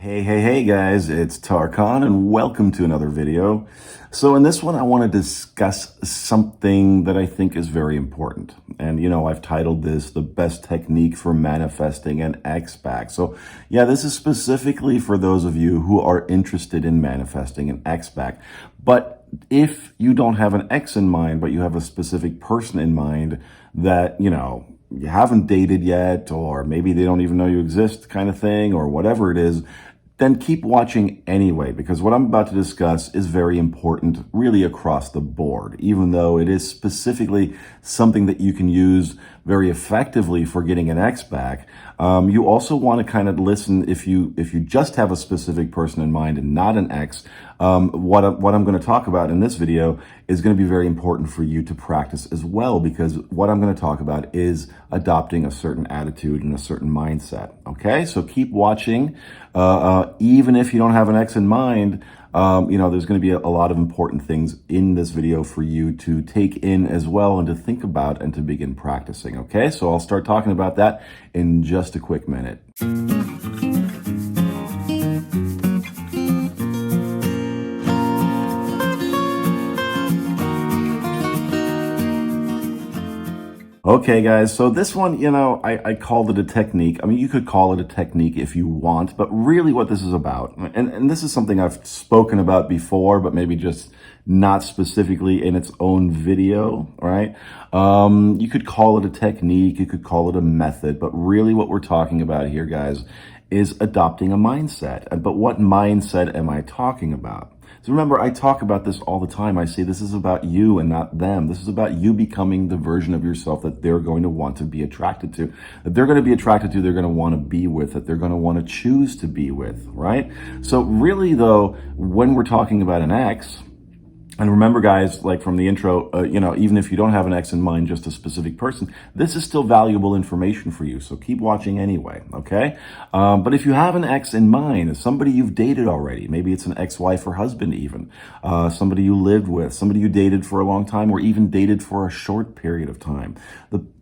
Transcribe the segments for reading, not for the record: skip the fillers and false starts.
Hey guys, it's Tarkan and welcome to another video. So in this one, I want to discuss something that I think is very important. And I've titled this The Best Technique for Manifesting an X-Back. So yeah, this is specifically for those of you who are interested in manifesting an X-Back. But if you don't have an X in mind, but you have a specific person in mind that, you haven't dated yet, or maybe they don't even know you exist kind of thing, or whatever it is, then keep watching anyway, because what I'm about to discuss is very important really across the board, even though it is specifically something that you can use very effectively for getting an X back. You also want to kind of listen if you just have a specific person in mind and not an X. What I'm going to talk about in this video is going to be very important for you to practice as well, because what I'm going to talk about is adopting a certain attitude and a certain mindset. Okay, so keep watching. Even if you don't have an X in mind, there's going to be a lot of important things in this video for you to take in as well and to think about and to begin practicing. Okay, so I'll start talking about that in just a quick minute. Okay, guys, so this one, I called it a technique. I mean, you could call it a technique if you want, but really what this is about, and this is something I've spoken about before, but maybe just not specifically in its own video, right? You could call it a technique, you could call it a method, but really what we're talking about here, guys, is adopting a mindset. But what mindset am I talking about? So remember, I talk about this all the time. I say this is about you and not them. This is about you becoming the version of yourself that they're going to want to be attracted to, that they're going to be attracted to, they're going to want to be with, that they're going to want to choose to be with, right? So really, though, when we're talking about an X, and remember, guys, like from the intro, even if you don't have an X in mind, just a specific person, this is still valuable information for you. So keep watching anyway, okay? But if you have an X in mind, somebody you've dated already, maybe it's an ex-wife or husband even, somebody you lived with, somebody you dated for a long time, or even dated for a short period of time.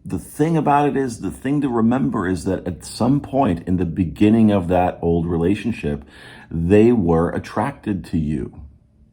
The thing about it is, the thing to remember is that at some point in the beginning of that old relationship, they were attracted to you.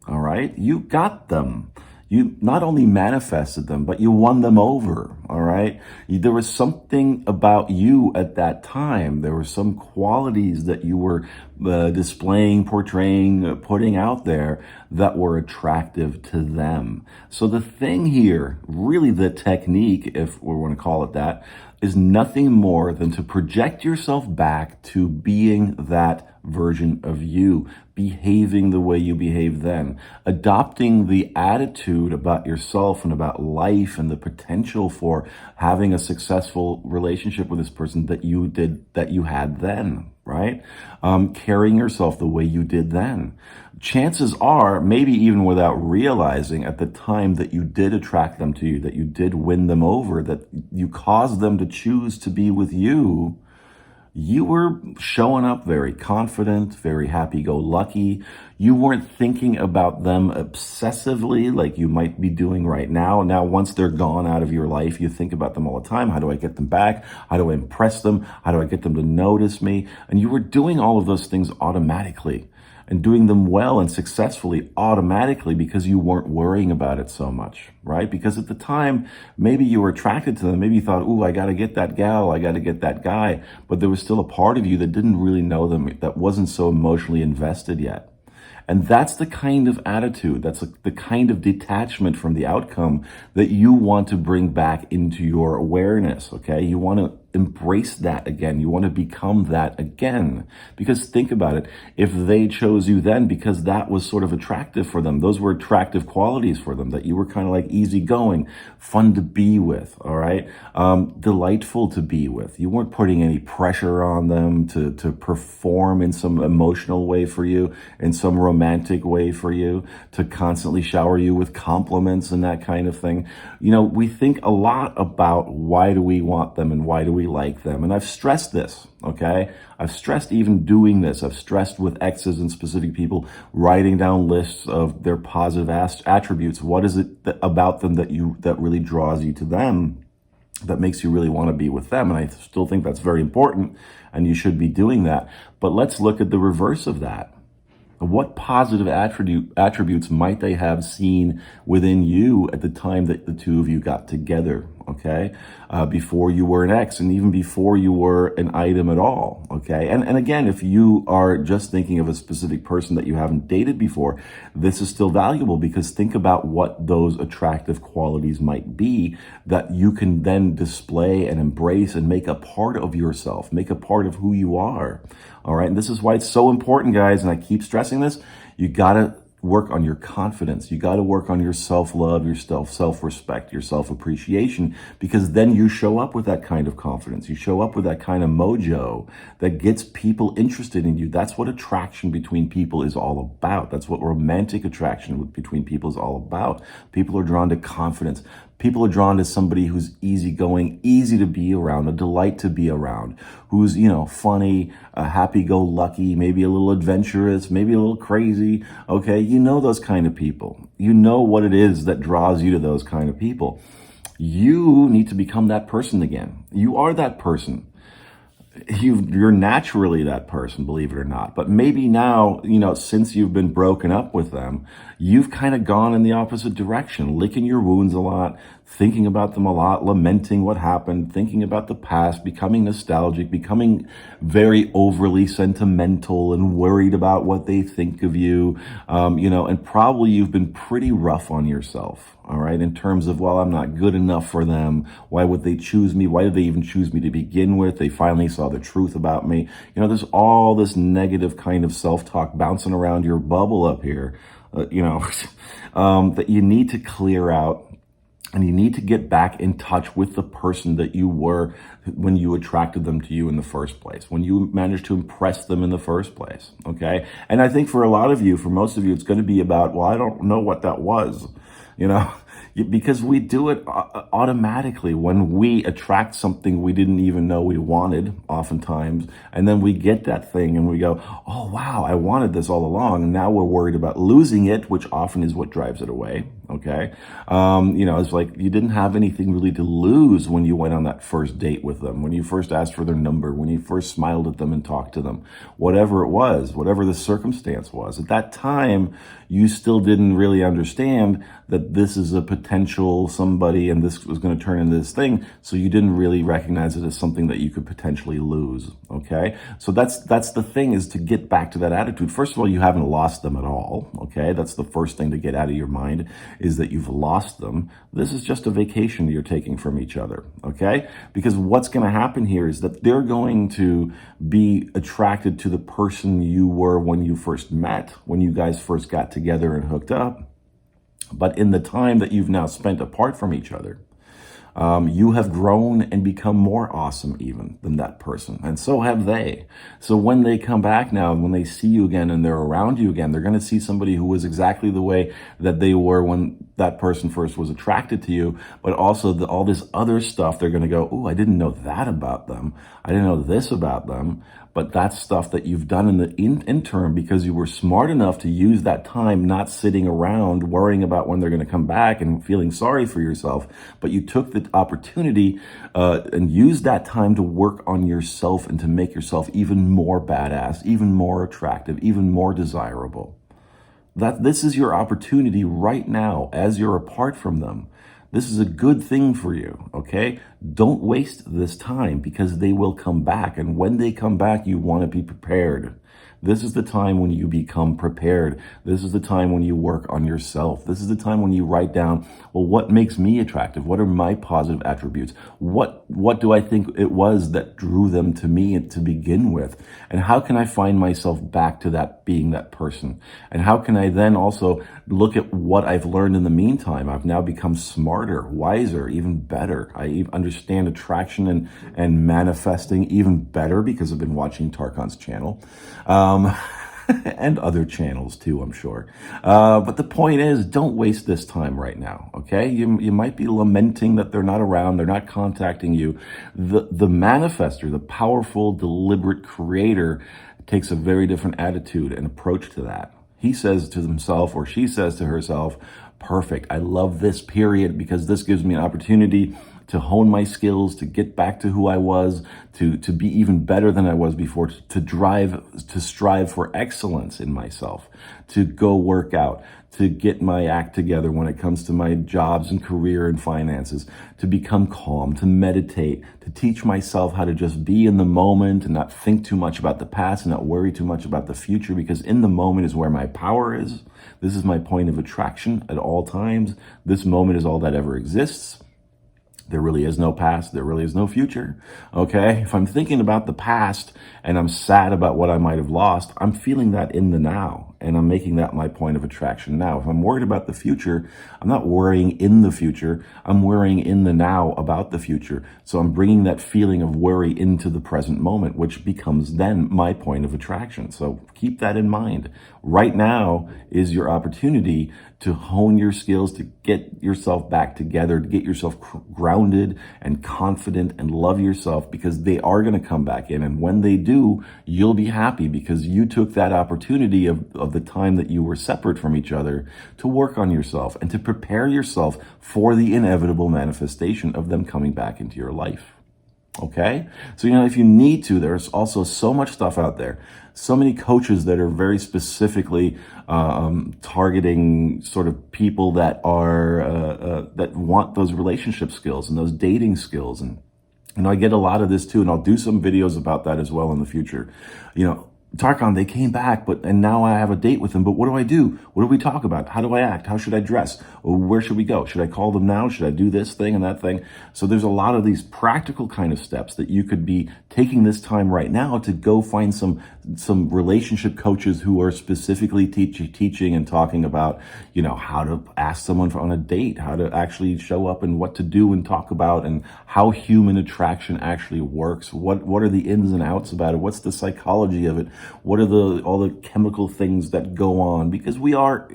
All right, you got them. You not only manifested them, but you won them over. All right, there was something about you at that time. There were some qualities that you were displaying, portraying, putting out there that were attractive to them. So the thing here, really the technique, if we want to call it that, is nothing more than to project yourself back to being that version of you, behaving the way you behaved then, adopting the attitude about yourself and about life and the potential for having a successful relationship with this person that you had then, right? Carrying yourself the way you did then. Chances are, maybe even without realizing at the time that you did attract them to you, that you did win them over, that you caused them to choose to be with you, you were showing up very confident, very happy-go-lucky. You weren't thinking about them obsessively like you might be doing right now. Now, once they're gone out of your life, you think about them all the time. How do I get them back? How do I impress them? How do I get them to notice me? And you were doing all of those things automatically and doing them well and successfully automatically because you weren't worrying about it so much, right? Because at the time, maybe you were attracted to them. Maybe you thought, ooh, I got to get that gal, I got to get that guy. But there was still a part of you that didn't really know them, that wasn't so emotionally invested yet. And that's the kind of attitude, that's the kind of detachment from the outcome that you want to bring back into your awareness, okay? You want to embrace that again. You want to become that again. Because think about it. If they chose you then because that was sort of attractive for them, those were attractive qualities for them, that you were kind of like easygoing, fun to be with, all right? Delightful to be with. You weren't putting any pressure on them to perform in some emotional way for you, in some romantic way for you, to constantly shower you with compliments and that kind of thing. We think a lot about why do we want them and why do we like them. And I've stressed this, okay? I've stressed even doing this. I've stressed with X's and specific people, writing down lists of their positive attributes. What is it about them that really draws you to them? that makes you really want to be with them. And I still think that's very important, and you should be doing that. But let's look at the reverse of that. What positive attributes might they have seen within you at the time that the two of you got together, okay? Before you were an ex, and even before you were an item at all, okay? And again, if you are just thinking of a specific person that you haven't dated before, this is still valuable, because think about what those attractive qualities might be that you can then display and embrace and make a part of yourself, make a part of who you are. All right. And this is why it's so important, guys. And I keep stressing this. You got to work on your confidence. You got to work on your self-love, your self-respect, your self-appreciation, because then you show up with that kind of confidence. You show up with that kind of mojo that gets people interested in you. That's what attraction between people is all about. That's what romantic attraction between people is all about. People are drawn to confidence. People are drawn to somebody who's easygoing, easy to be around, a delight to be around, who's, funny, happy-go-lucky, maybe a little adventurous, maybe a little crazy, okay? You know those kind of people. You know what it is that draws you to those kind of people. You need to become that person again. You are that person. You're naturally that person, believe it or not. But maybe now, since you've been broken up with them, you've kind of gone in the opposite direction, licking your wounds a lot, thinking about them a lot, lamenting what happened, thinking about the past, becoming nostalgic, becoming very overly sentimental and worried about what they think of you, and probably you've been pretty rough on yourself, all right, in terms of, well, I'm not good enough for them. Why would they choose me? Why did they even choose me to begin with? They finally saw the truth about me. There's all this negative kind of self-talk bouncing around your bubble up here, that you need to clear out. And you need to get back in touch with the person that you were when you attracted them to you in the first place, when you managed to impress them in the first place, okay? And I think for a lot of you, for most of you, it's going to be about, well, I don't know what that was, because we do it automatically when we attract something we didn't even know we wanted, oftentimes, and then we get that thing and we go, oh, wow, I wanted this all along, and now we're worried about losing it, which often is what drives it away, okay? It's like you didn't have anything really to lose when you went on that first date with them, when you first asked for their number, when you first smiled at them and talked to them, whatever it was, whatever the circumstance was. At that time, you still didn't really understand that this is a potential somebody and this was going to turn into this thing, so you didn't really recognize it as something that you could potentially lose, okay? So that's the thing, is to get back to that attitude. First of all, you haven't lost them at all, okay? That's the first thing to get out of your mind, is that you've lost them. This is just a vacation you're taking from each other, okay? Because what's going to happen here is that they're going to be attracted to the person you were when you first met, when you guys first got together and hooked up. But in the time that you've now spent apart from each other, you have grown and become more awesome even than that person. And so have they. So when they come back now, when they see you again and they're around you again, they're going to see somebody who was exactly the way that they were when that person first was attracted to you. But also all this other stuff, they're going to go, oh, I didn't know that about them. I didn't know this about them. But that's stuff that you've done in the interim because you were smart enough to use that time not sitting around worrying about when they're going to come back and feeling sorry for yourself. But you took the opportunity and used that time to work on yourself and to make yourself even more badass, even more attractive, even more desirable. This is your opportunity right now as you're apart from them. This is a good thing for you, okay? Don't waste this time because they will come back. And when they come back, you want to be prepared. This is the time when you become prepared. This is the time when you work on yourself. This is the time when you write down, well, what makes me attractive? What are my positive attributes? What do I think it was that drew them to me to begin with? And how can I find myself back to that being that person? And how can I then also look at what I've learned in the meantime? I've now become smarter, wiser, even better. I understand attraction and manifesting even better because I've been watching Tarkan's channel. And other channels too, I'm sure. But the point is, don't waste this time right now, okay? You might be lamenting that they're not around, they're not contacting you. The manifester, the powerful, deliberate creator, takes a very different attitude and approach to that. He says to himself, or she says to herself, perfect, I love this period because this gives me an opportunity to hone my skills, to get back to who I was, to be even better than I was before, to strive for excellence in myself, to go work out, to get my act together when it comes to my jobs and career and finances, to become calm, to meditate, to teach myself how to just be in the moment and not think too much about the past and not worry too much about the future, because in the moment is where my power is. This is my point of attraction at all times. This moment is all that ever exists. There really is no past. There really is no future. Okay? If I'm thinking about the past and I'm sad about what I might have lost, I'm feeling that in the now, and I'm making that my point of attraction now. If I'm worried about the future, I'm not worrying in the future. I'm worrying in the now about the future. So I'm bringing that feeling of worry into the present moment, which becomes then my point of attraction. So keep that in mind. Right now is your opportunity to hone your skills, to get yourself back together, to get yourself grounded and confident and love yourself, because they are going to come back in. And when they do, you'll be happy because you took that opportunity of the time that you were separate from each other to work on yourself and to prepare yourself for the inevitable manifestation of them coming back into your life. Okay? So, if you need to, there's also so much stuff out there. So many coaches that are very specifically targeting sort of people that are that want those relationship skills and those dating skills. And I get a lot of this too, and I'll do some videos about that as well in the future. Tarkan, they came back, and now I have a date with them, but what do I do? What do we talk about? How do I act? How should I dress? Where should we go? Should I call them now? Should I do this thing and that thing? So there's a lot of these practical kind of steps that you could be taking this time right now to go find some relationship coaches who are specifically teaching and talking about, how to ask someone on a date, how to actually show up and what to do and talk about, and how human attraction actually works. What are the ins and outs about it? What's the psychology of it? What are all the chemical things that go on? Because we are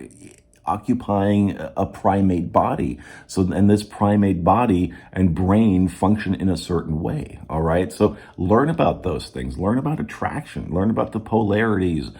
occupying a primate body. And this primate body and brain function in a certain way. All right. So learn about those things, learn about attraction, learn about the polarities,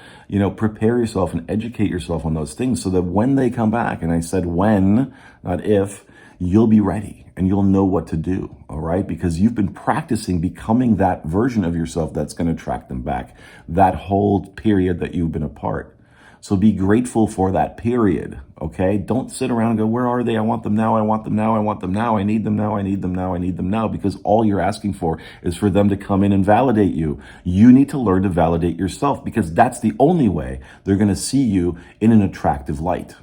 prepare yourself and educate yourself on those things so that when they come back, and I said when, not if, you'll be ready and you'll know what to do. All right. Because you've been practicing becoming that version of yourself that's going to attract them back that whole period that you've been apart. So be grateful for that period, okay? Don't sit around and go, where are they? I want them now, I want them now, I want them now, I need them now, I need them now, I need them now, because all you're asking for is for them to come in and validate you. You need to learn to validate yourself, because that's the only way they're going to see you in an attractive light.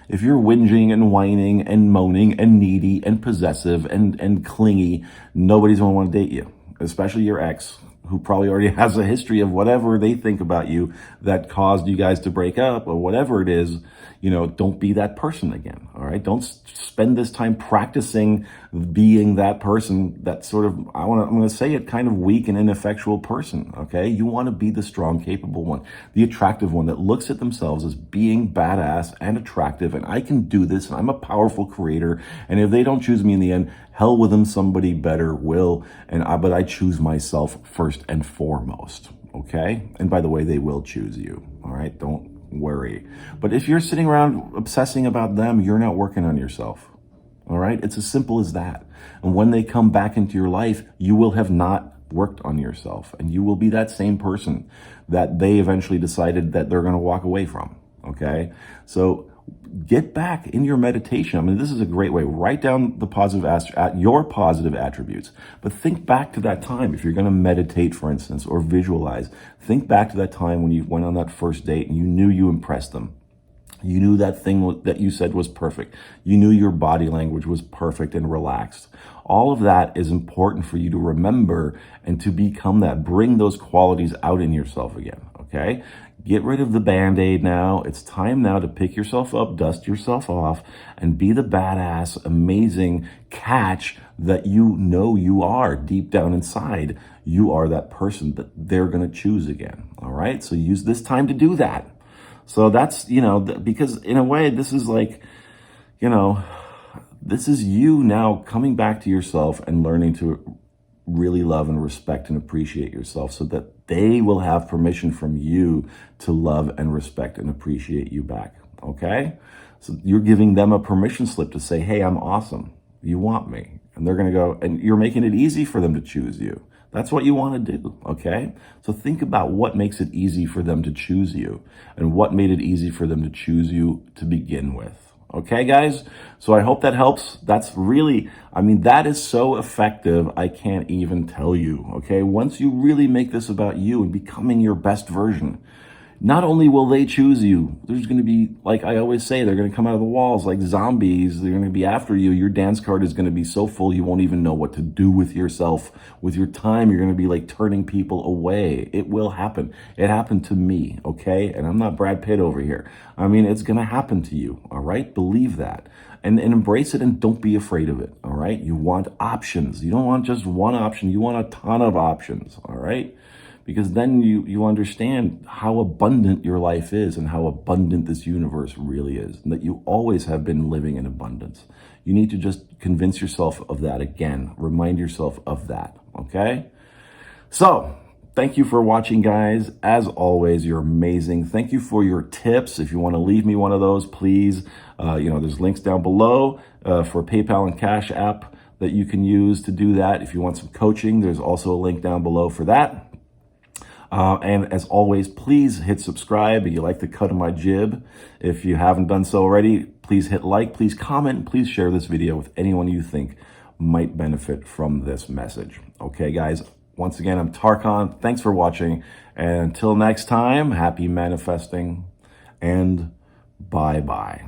If you're whinging and whining and moaning and needy and possessive and clingy, nobody's going to want to date you, especially your ex, who probably already has a history of whatever they think about you that caused you guys to break up or whatever it is. Don't be that person again. All right. Don't spend this time practicing being that person, that sort of, I'm going to say it, kind of weak and ineffectual person. Okay. You want to be the strong, capable one, the attractive one that looks at themselves as being badass and attractive. And I can do this. And I'm a powerful creator. And if they don't choose me in the end, hell with them, somebody better will. But I choose myself first and foremost. Okay. And by the way, they will choose you. All right. Don't worry. But if you're sitting around obsessing about them, you're not working on yourself. All right. It's as simple as that. And when they come back into your life, you will have not worked on yourself, and you will be that same person that they eventually decided that they're going to walk away from. Okay. So get back in your meditation. This is a great way. Write down your positive attributes, but think back to that time. If you're going to meditate, for instance, or visualize, think back to that time when you went on that first date and you knew you impressed them. You knew that thing that you said was perfect. You knew your body language was perfect and relaxed. All of that is important for you to remember and to become that. Bring those qualities out in yourself again. Okay. Get rid of the Band-Aid now. It's time now to pick yourself up, dust yourself off, and be the badass, amazing catch that you are deep down inside. You are that person that they're going to choose again. All right. So use this time to do that. So that's, because in a way, this is like, this is you now coming back to yourself and learning to really love and respect and appreciate yourself so that they will have permission from you to love and respect and appreciate you back. Okay? So you're giving them a permission slip to say, hey, I'm awesome. You want me. And they're going to go, and you're making it easy for them to choose you. That's what you want to do, okay? So think about what makes it easy for them to choose you and what made it easy for them to choose you to begin with. Okay, guys? So I hope that helps. That's really, that is so effective, I can't even tell you, okay? Once you really make this about you and becoming your best version, not only will they choose you, there's going to be, like I always say, they're going to come out of the walls like zombies. They're going to be after you. Your dance card is going to be so full you won't even know what to do with yourself, with your time. You're going to be like turning people away. It will happen. It happened to me, okay? And I'm not Brad Pitt over here. It's going to happen to you, all right? Believe that. And embrace it and don't be afraid of it, all right? You want options. You don't want just one option. You want a ton of options, all right? Because then you understand how abundant your life is and how abundant this universe really is, and that you always have been living in abundance. You need to just convince yourself of that again. Remind yourself of that, okay? So, thank you for watching, guys. As always, you're amazing. Thank you for your tips. If you want to leave me one of those, please, there's links down below for PayPal and Cash App that you can use to do that. If you want some coaching, there's also a link down below for that. And as always, please hit subscribe if you like the cut of my jib. If you haven't done so already, please hit like, please comment, please share this video with anyone you think might benefit from this message. Okay, guys, once again, I'm Tarkan. Thanks for watching. And until next time, happy manifesting and bye-bye.